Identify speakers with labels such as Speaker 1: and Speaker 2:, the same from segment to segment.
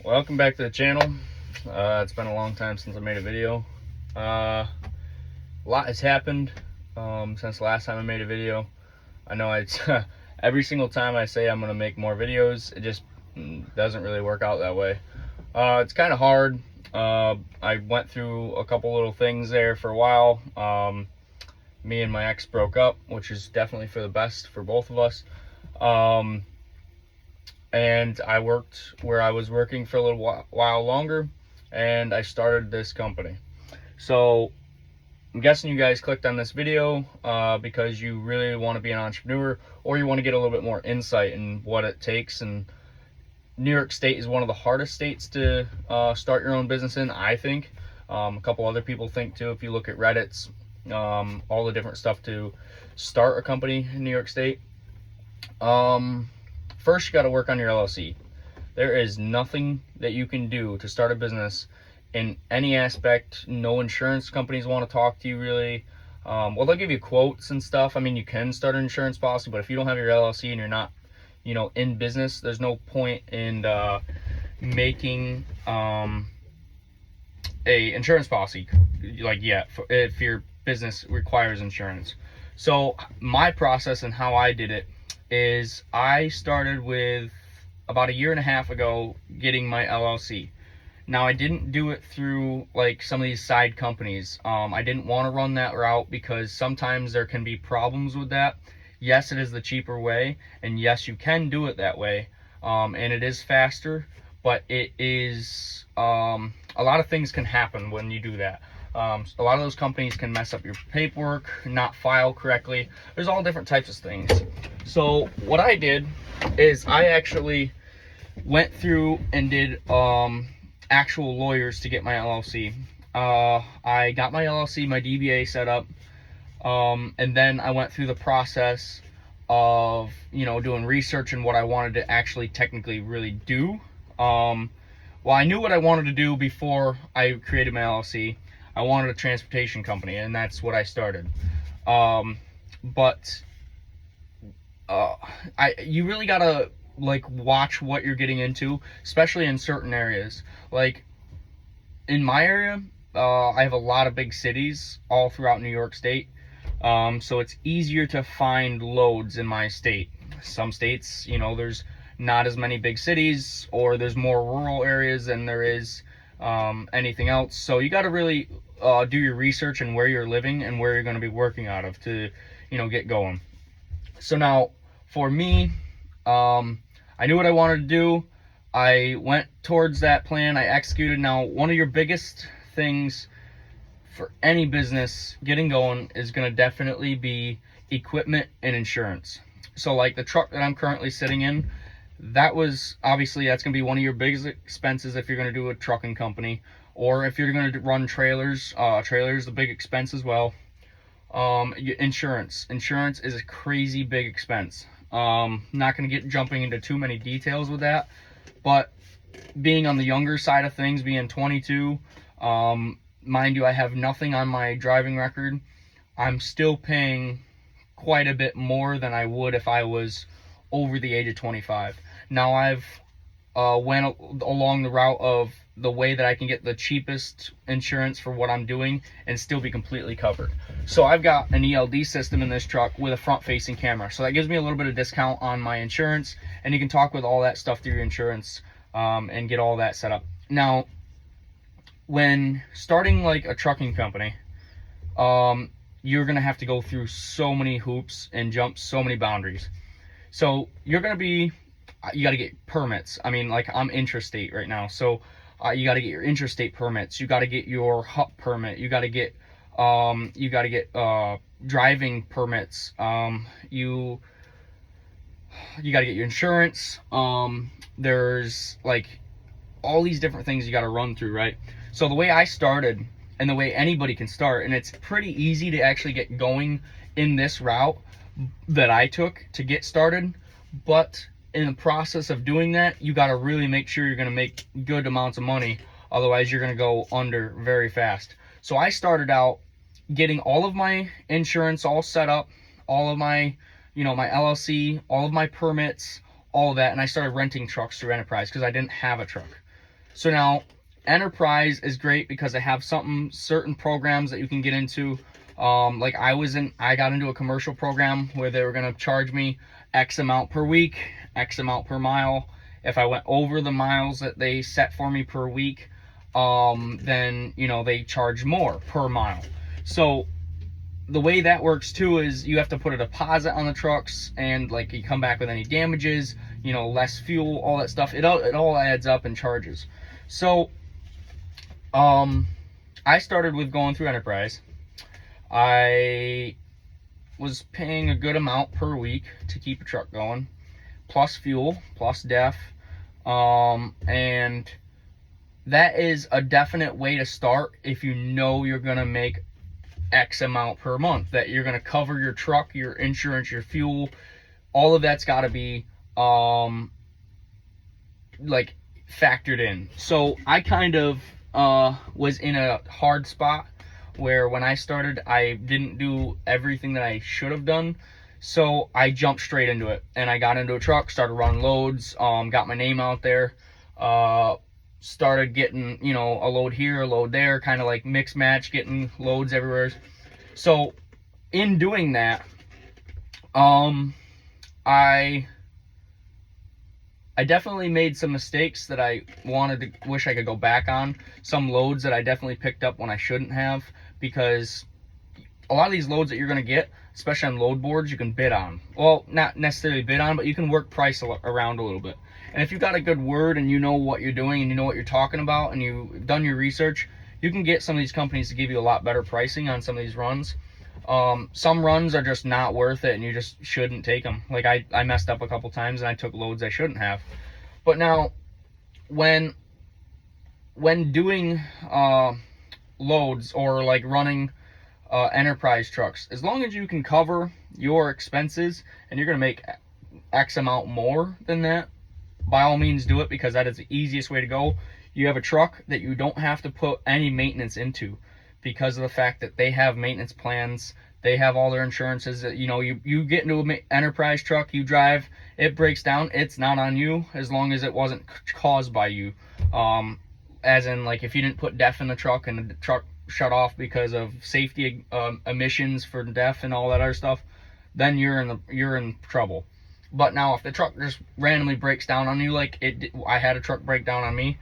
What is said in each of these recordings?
Speaker 1: Welcome back to the channel. It's been a long time since I made a video. A lot has happened since the last time I made a video. I know every single time I say I'm going to make more videos, it just doesn't really work out that way. It's kind of hard. I went through a couple little things there for a while. Me and my ex broke up, which is definitely for the best for both of us. And I worked where I was working for a little while longer, and I started this company. So I'm guessing you guys clicked on this video because you really want to be an entrepreneur, or you want to get a little bit more insight in what it takes. And New York State is one of the hardest states to start your own business in, I think. A couple other people think too. If you look at Reddit's, all the different stuff to start a company in New York State. First, you got to work on your LLC. There is nothing that you can do to start a business in any aspect. No insurance companies want to talk to you, really. Well, they'll give you quotes and stuff. I mean, you can start an insurance policy, but if you don't have your LLC and you're not, in business, there's no point in making a insurance policy if your business requires insurance. So my process and how I did it is I started with about a year and a half ago getting my LLC. Now, I didn't do it through like some of these side companies. I didn't want to run that route because sometimes there can be problems with that. Yes, it is the cheaper way, and yes, you can do it that way, and it is faster, but it is a lot of things can happen when you do that. A lot of those companies can mess up your paperwork, not file correctly. There's all different types of things. So what I did is I actually went through and did actual lawyers to get my LLC. I got my LLC, my DBA set up, and then I went through the process of doing research and what I wanted to actually technically really do. Well, I knew what I wanted to do before I created my LLC. I wanted a transportation company, and that's what I started. You really gotta watch what you're getting into, especially in certain areas. Like in my area, I have a lot of big cities all throughout New York State, so it's easier to find loads in my state. Some states, there's not as many big cities, or there's more rural areas than there is anything else. So you got to really do your research and where you're living and where you're going to be working out of to get going. So now for me, I knew what I wanted to do. I went towards that plan. I executed. Now, one of your biggest things for any business getting going is going to definitely be equipment and insurance. So like the truck that I'm currently sitting in, that's going to be one of your biggest expenses if you're going to do a trucking company, or if you're going to run trailers. Trailers, the big expense as well. Insurance is a crazy big expense. Not going to get jumping into too many details with that, but being on the younger side of things, being 22, mind you, I have nothing on my driving record. I'm still paying quite a bit more than I would if I was over the age of 25. Now I've went along the route of the way that I can get the cheapest insurance for what I'm doing and still be completely covered. So I've got an ELD system in this truck with a front-facing camera, so that gives me a little bit of discount on my insurance, and you can talk with all that stuff through your insurance and get all that set up. Now, when starting like a trucking company, you're gonna have to go through so many hoops and jump so many boundaries. So you got to get permits. I mean, like I'm intrastate right now, so you got to get your intrastate permits. You got to get your HUP permit. You got to get driving permits. You got to get your insurance. There's like all these different things you got to run through, right? So the way I started, and the way anybody can start, and it's pretty easy to actually get going in this route that I took to get started, but in the process of doing that, you got to really make sure you're going to make good amounts of money, otherwise you're going to go under very fast. So I started out getting all of my insurance all set up, all of my my LLC, all of my permits, all of that, and I started renting trucks through Enterprise because I didn't have a truck. So now Enterprise is great because they have certain programs that you can get into. Like I got into a commercial program where they were going to charge me X amount per week, X amount per mile. If I went over the miles that they set for me per week, then they charge more per mile. So the way that works too is you have to put a deposit on the trucks, and like you come back with any damages, less fuel, all that stuff. It all adds up in charges. So I started with going through Enterprise. I was paying a good amount per week to keep a truck going, plus fuel, plus DEF, and that is a definite way to start if you know you're gonna make X amount per month, that you're gonna cover your truck, your insurance, your fuel. All of that's got to be like factored in. So I kind of was in a hard spot where when I started, I didn't do everything that I should have done. So I jumped straight into it, and I got into a truck, started running loads, got my name out there, started getting, a load here, a load there, kind of like mix match, getting loads everywhere. So in doing that, I definitely made some mistakes that I wish I could go back on. Some loads that I definitely picked up when I shouldn't have, because a lot of these loads that you're going to get, especially on load boards, you can bid on. Well, not necessarily bid on, but you can work price around a little bit. And if you've got a good word and you know what you're doing and you know what you're talking about and you've done your research, you can get some of these companies to give you a lot better pricing on some of these runs. Some runs are just not worth it, and you just shouldn't take them. Like I messed up a couple times and I took loads I shouldn't have. But now when doing loads or like running Enterprise trucks, as long as you can cover your expenses and you're going to make X amount more than that, by all means do it, because that is the easiest way to go. You have a truck that you don't have to put any maintenance into, because of the fact that they have maintenance plans. They have all their insurances. That you get into an Enterprise truck, you drive, it breaks down, it's not on you, as long as it wasn't caused by you. As in, like, if you didn't put DEF in the truck and the truck shut off because of safety emissions for DEF and all that other stuff, then you're in trouble. But now if the truck just randomly breaks down on you, like I had a truck break down on me,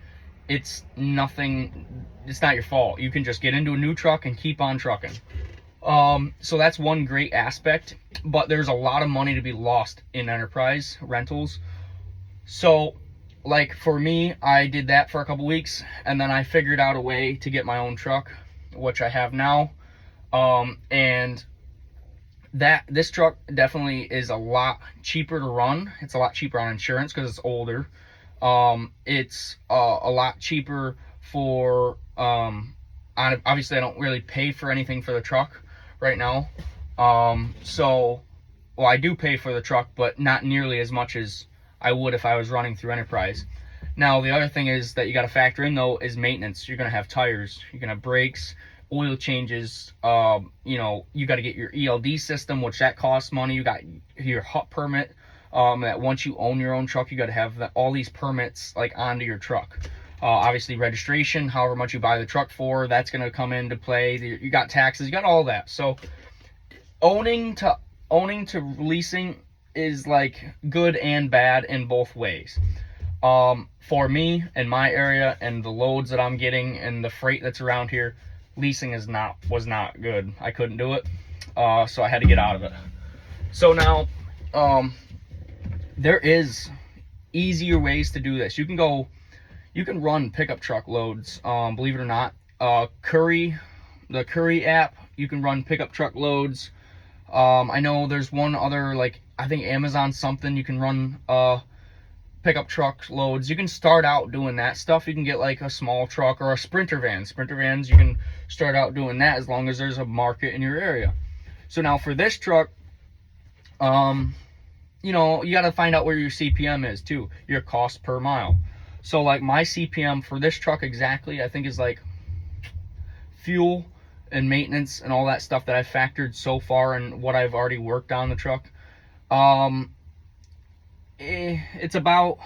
Speaker 1: it's nothing. It's not your fault. You can just get into a new truck and keep on trucking. So that's one great aspect, but there's a lot of money to be lost in Enterprise rentals. So like for me, I did that for a couple weeks, and then I figured out a way to get my own truck, which I have now. And this truck definitely is a lot cheaper to run. It's a lot cheaper on insurance because it's older. It's a lot cheaper for obviously I don't really pay for anything for the truck right now. So well, I do pay for the truck, but not nearly as much as I would if I was running through Enterprise. Now the other thing is that you got to factor in though is maintenance. You're gonna have tires, you're gonna have brakes, oil changes. You got to get your ELD system, which that costs money. You got your HUT permit. That once you own your own truck, you got to have all these permits like onto your truck. Obviously registration, however much you buy the truck for, that's going to come into play. You got taxes, you got all that. So owning to leasing is like good and bad in both ways. For me in my area and the loads that I'm getting and the freight that's around here, leasing was not good. I couldn't do it, so I had to get out of it. So now there is easier ways to do this. You can run pickup truck loads. Believe it or not, the Curry app, you can run pickup truck loads. I know there's one other, like I think Amazon something, you can run pickup truck loads. You can start out doing that stuff. You can get like a small truck or a Sprinter van. Sprinter vans, you can start out doing that as long as there's a market in your area. So now for this truck, you got to find out where your CPM is too, your cost per mile. So like my CPM for this truck exactly, I think is like fuel and maintenance and all that stuff that I've factored so far and what I've already worked on the truck. It's about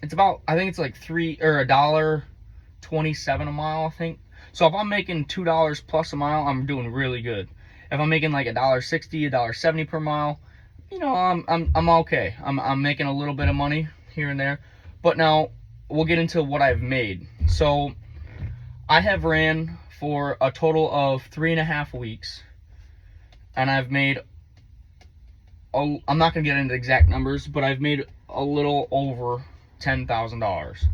Speaker 1: it's about, I think it's like $1.27 a mile, I think. So if I'm making $2 plus a mile, I'm doing really good. If I'm making like $1.60, $1.70 per mile, I'm okay. I'm making a little bit of money here and there. But now we'll get into what I've made. So I have ran for a total of 3.5 weeks, and I've made, I'm not gonna get into exact numbers, but I've made a little over $10,000.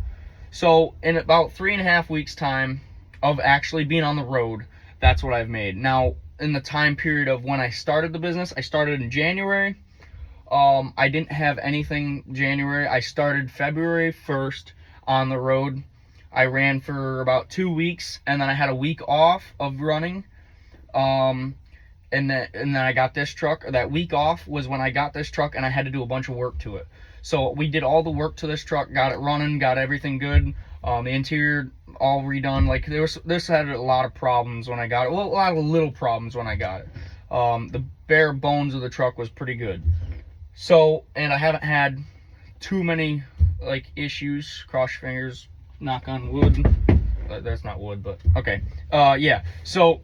Speaker 1: So in about 3.5 weeks time of actually being on the road, that's what I've made. Now, in the time period of when I started the business, I started in January. I didn't have anything January. I started February 1st on the road. I ran for about 2 weeks, and then I had a week off of running. And then I got this truck. That week off was when I got this truck, and I had to do a bunch of work to it. So we did all the work to this truck, got it running, got everything good. The interior all redone. Like this had a lot of problems when I got it. Well, a lot of little problems when I got it. The bare bones of the truck was pretty good. So, and I haven't had too many like issues. Cross your fingers, knock on wood. That's not wood, but okay. Yeah. So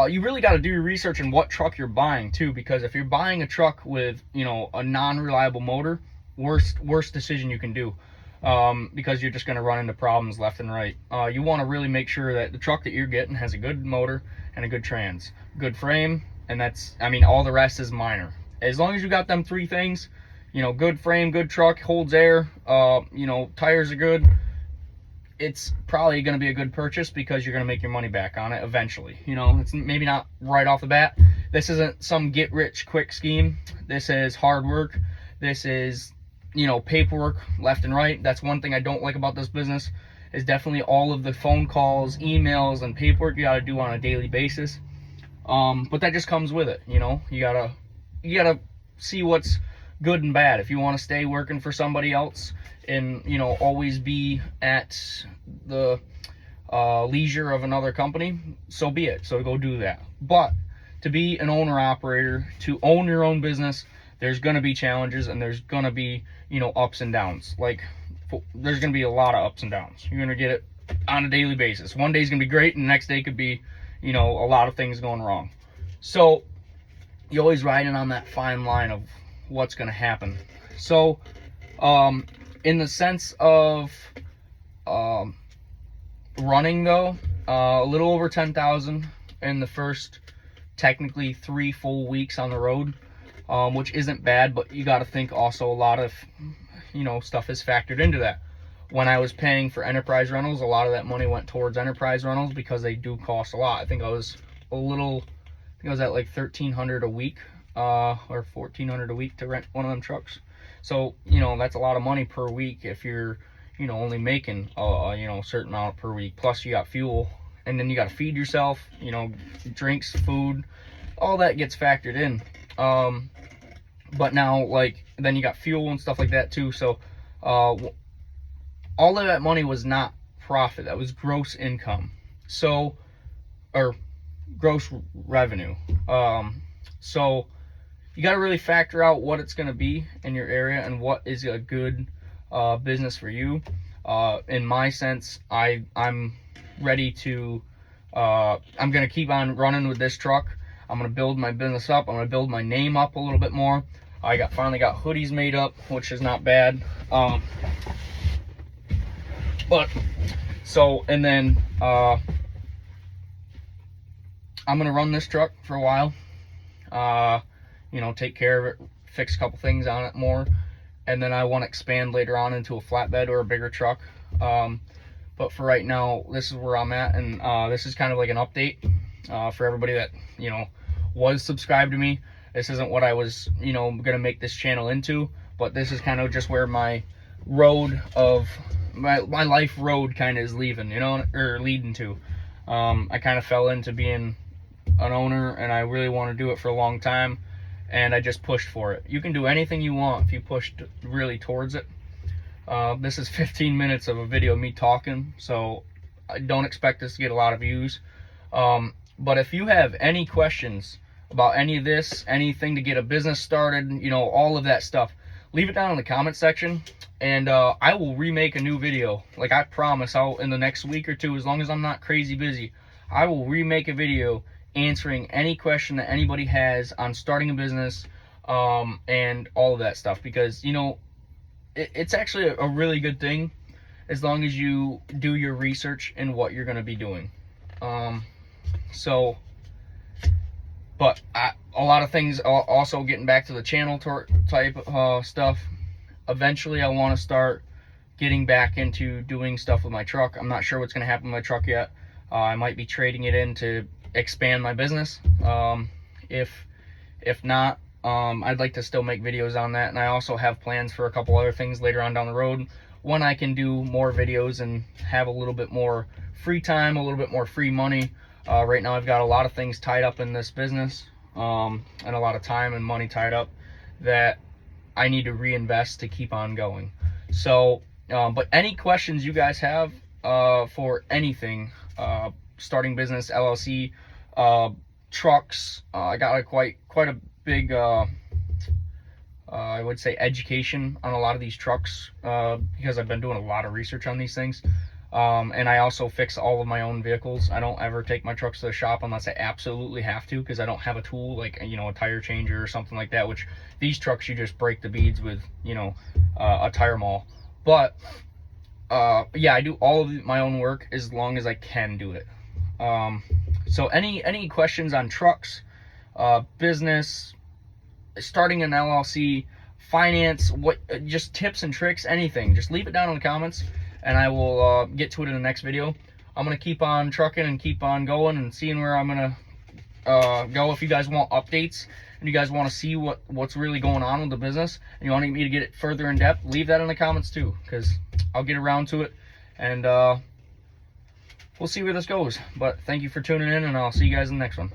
Speaker 1: you really got to do your research on what truck you're buying too, because if you're buying a truck with, a non-reliable motor, worst decision you can do, because you're just going to run into problems left and right. You want to really make sure that the truck that you're getting has a good motor and a good trans, good frame, and all the rest is minor. As long as you got them three things, good frame, good truck, holds air, tires are good, it's probably going to be a good purchase, because you're going to make your money back on it eventually. It's maybe not right off the bat. This isn't some get rich quick scheme. This is hard work. This is, paperwork left and right. That's one thing I don't like about this business, is definitely all of the phone calls, emails, and paperwork you got to do on a daily basis. But that just comes with it. You gotta see what's good and bad. If you want to stay working for somebody else and always be at the leisure of another company, so be it. So go do that. But to be an owner operator, to own your own business, there's going to be challenges, and there's going to be ups and downs. Like, there's going to be a lot of ups and downs. You're going to get it on a daily basis. One day's going to be great, and the next day could be a lot of things going wrong. So you're always riding on that fine line of what's going to happen. So in the sense of running, though, a little over 10,000 in the first technically 3 full weeks on the road, which isn't bad, but you got to think also a lot of stuff is factored into that. When I was paying for enterprise rentals, a lot of that money went towards enterprise rentals, because they do cost a lot. I think I was at like $1,300 a week, or $1,400 a week to rent one of them trucks. So that's a lot of money per week if you're only making a certain amount per week. Plus you got fuel, and then you got to feed yourself, drinks, food, all that gets factored in. But now, like, then you got fuel and stuff like that too. So all of that money was not profit. That was gross income. So, or gross revenue. So you got to really factor out what it's going to be in your area and what is a good business for you. In my sense, I'm ready to, I'm going to keep on running with this truck. I'm going to build my business up. I'm going to build my name up a little bit more. I finally got hoodies made up, which is not bad. But so, and then I'm going to run this truck for a while. Take care of it, fix a couple things on it more, and then I want to expand later on into a flatbed or a bigger truck. But for right now, this is where I'm at, and this is kind of like an update for everybody that was subscribed to me. This isn't what I was gonna make this channel into, but this is kind of just where my road of my life road kind of is leaving, or leading to. I kind of fell into being an owner, and I really want to do it for a long time, and I just pushed for it. You can do anything you want if you pushed really towards it. This is 15 minutes of a video of me talking, so I don't expect this to get a lot of views. But if you have any questions about any of this, anything to get a business started, all of that stuff, leave it down in the comment section, and I will remake a new video. Like, I promise, I'll, in the next week or two, as long as I'm not crazy busy, I will remake a video answering any question that anybody has on starting a business, and all of that stuff, because, you know, it's actually a really good thing as long as you do your research in what you're going to be doing. But a lot of things, also getting back to the channel type stuff, eventually I want to start getting back into doing stuff with my truck. I'm not sure what's going to happen with my truck yet. I might be trading it in to expand my business. If not, I'd like to still make videos on that, and I also have plans for a couple other things later on down the road when I can do more videos and have a little bit more free time, a little bit more free money. Right now I've got a lot of things tied up in this business, and a lot of time and money tied up that I need to reinvest to keep on going. So, but any questions you guys have for anything, starting business, LLC, trucks, I got quite a big, I would say, education on a lot of these trucks, because I've been doing a lot of research on these things. And I also fix all of my own vehicles. I don't ever take my trucks to the shop unless I absolutely have to, because I don't have a tool like, you know, a tire changer or something like that, which these trucks you just break the beads with, you know, a tire maul. But yeah, I do all of my own work as long as I can do it. So any questions on trucks, business, starting an LLC, finance, just tips and tricks, anything, just leave it down in the comments, and I will get to it in the next video. I'm going to keep on trucking and keep on going and seeing where I'm going to go. If you guys want updates and you guys want to see what's really going on with the business and you want me to get it further in depth, leave that in the comments too, because I'll get around to it, and we'll see where this goes. But thank you for tuning in, and I'll see you guys in the next one.